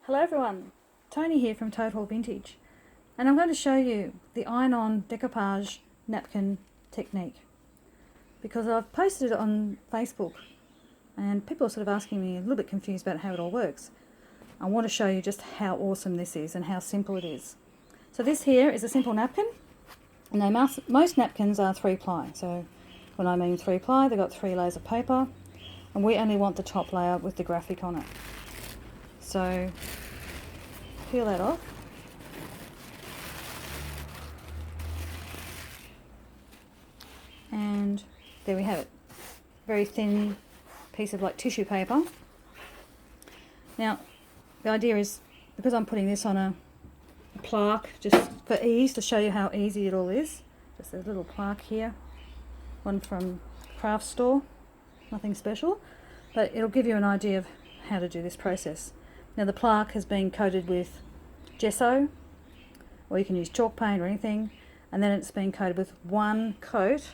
Hello everyone, Tony here from Total Vintage, and I'm going to show you the iron-on decoupage napkin technique because I've posted it on Facebook and people are sort of asking me a little bit confused about how it all works. I want to show you just how awesome this is and how simple it is. So this here is a simple napkin, and most napkins are 3-ply. So when I mean 3-ply, they've got 3 layers of paper, and we only want the top layer with the graphic on it. So peel that off. And there we have it. Very thin piece of like tissue paper. Now the idea is, because I'm putting this on a plaque just for ease, to show you how easy it all is. Just a little plaque here, one from craft store, nothing special, but it'll give you an idea of how to do this process. Now the plaque has been coated with gesso, or you can use chalk paint or anything, and then it's been coated with one coat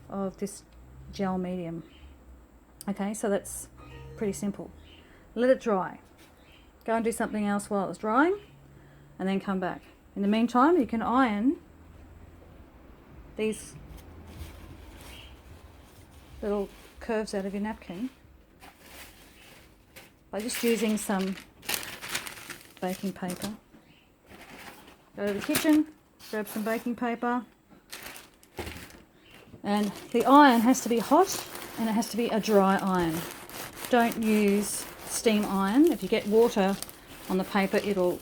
of this gel medium. Okay, so that's pretty simple. Let it dry. Go and do something else while it's drying, and then come back. In the meantime, you can iron these little curves out of your napkin by just using some baking paper. Go to the kitchen, grab some baking paper, and the iron has to be hot and it has to be a dry iron. Don't use steam iron. If you get water on the paper, it'll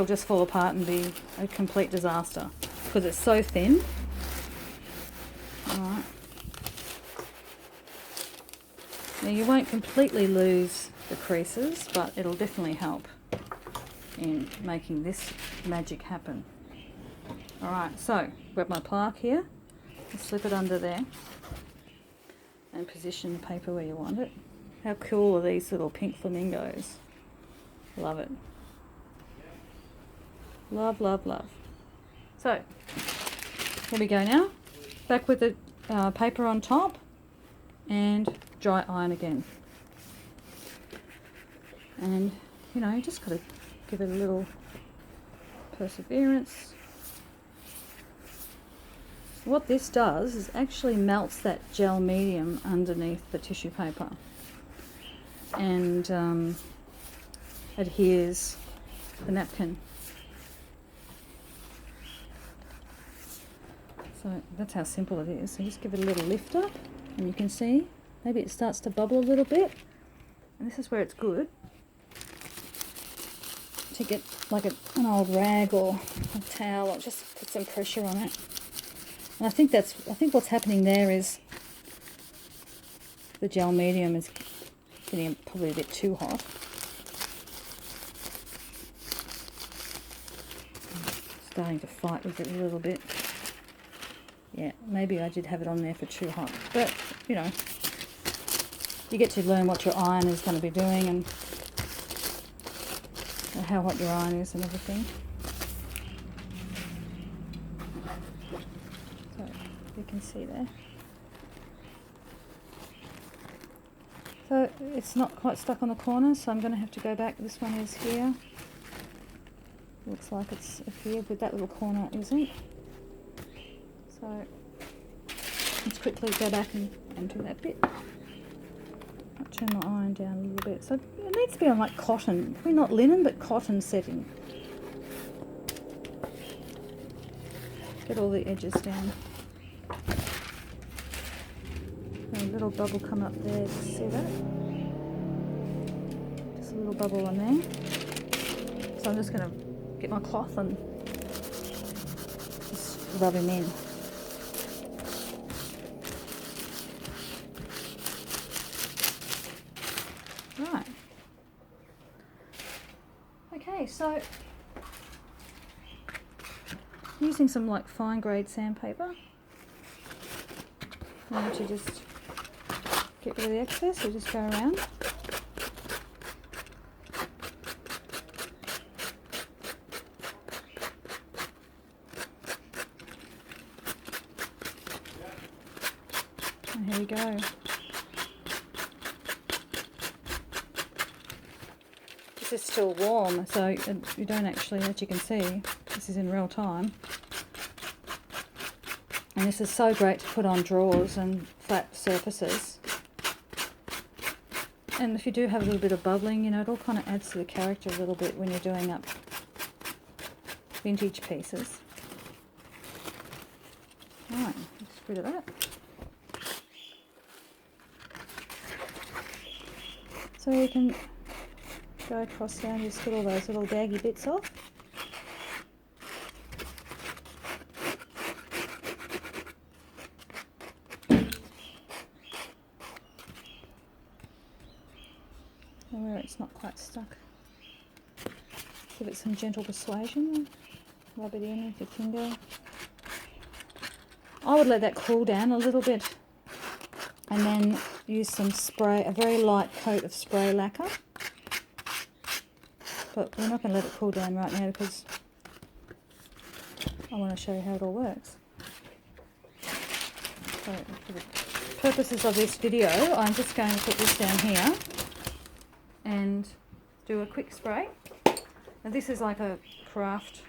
just fall apart and be a complete disaster because it's so thin. Alright. Now you won't completely lose the creases, but it'll definitely help in making this magic happen. Alright, so grab my plaque here, slip it under there and position the paper where you want it. How cool are these little pink flamingos? Love it. Love, love, love. So here we go now. Back with the paper on top and dry iron again. And you know, you just got to give it a little perseverance. What this does is actually melts that gel medium underneath the tissue paper and adheres the napkin. So that's how simple it is. So just give it a little lift up, and you can see maybe it starts to bubble a little bit, and this is where it's good to get like an old rag or a towel, or just put some pressure on it. And I think what's happening there is the gel medium is getting probably a bit too hot. Starting to fight with it a little bit. Yeah, maybe I did have it on there for too hot, but you know, you get to learn what your iron is going to be doing and how hot your iron is and everything. So you can see there. So it's not quite stuck on the corner, so I'm going to have to go back. This one is here. Looks like it's here, but that little corner isn't. So let's quickly go back and do that bit. I'll turn my iron down a little bit. So it needs to be on like cotton, probably not linen, but cotton setting. Get all the edges down. And a little bubble come up there, see that? Just a little bubble on there. So I'm just going to get my cloth and just rub him in. Right. Okay, so using some like fine grade sandpaper, and to just get rid of the excess, we just go around. And here we go. this is still warm, so you don't actually, as you can see, this is in real time. And this is so great to put on drawers and flat surfaces. And if you do have a little bit of bubbling, you know, it all kind of adds to the character a little bit when you're doing up vintage pieces. Right, let's get rid of that. So you can go across there and just get all those little baggy bits off. And where it's not quite stuck, give it some gentle persuasion. Rub it in with your finger. I would let that cool down a little bit and then use some spray, a very light coat of spray lacquer. But we're not going to let it cool down right now because I want to show you how it all works. So for the purposes of this video, I'm just going to put this down here and do a quick spray. Now this is like a craft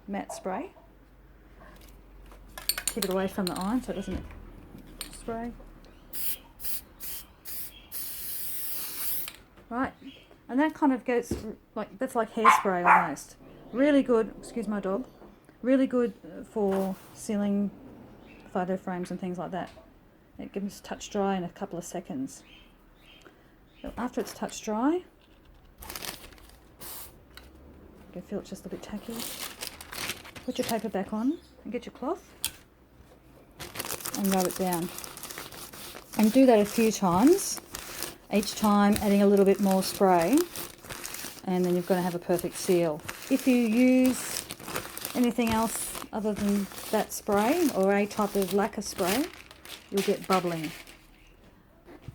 matte spray. Keep it away from the iron so it doesn't spray. Right, and that kind of goes like, that's like hairspray almost. Really good, excuse my dog, really good for sealing photo frames and things like that. It gives touch dry in a couple of seconds. So after it's touch dry, you can feel it's just a bit tacky. Put your paper back on and get your cloth and rub it down. And do that a few times, each time adding a little bit more spray, and then you're going to have a perfect seal. If you use anything else other than that spray or a type of lacquer spray, you'll get bubbling,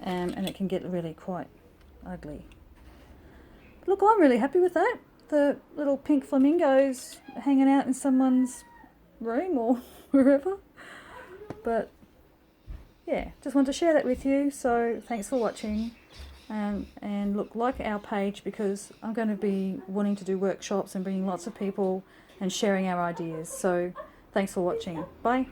and it can get really quite ugly. Look, I'm really happy with that. The little pink flamingos hanging out in someone's room or wherever. But yeah, just wanted to share that with you. So thanks for watching. And look, like our page, because I'm going to be wanting to do workshops and bringing lots of people and sharing our ideas. So thanks for watching. Bye.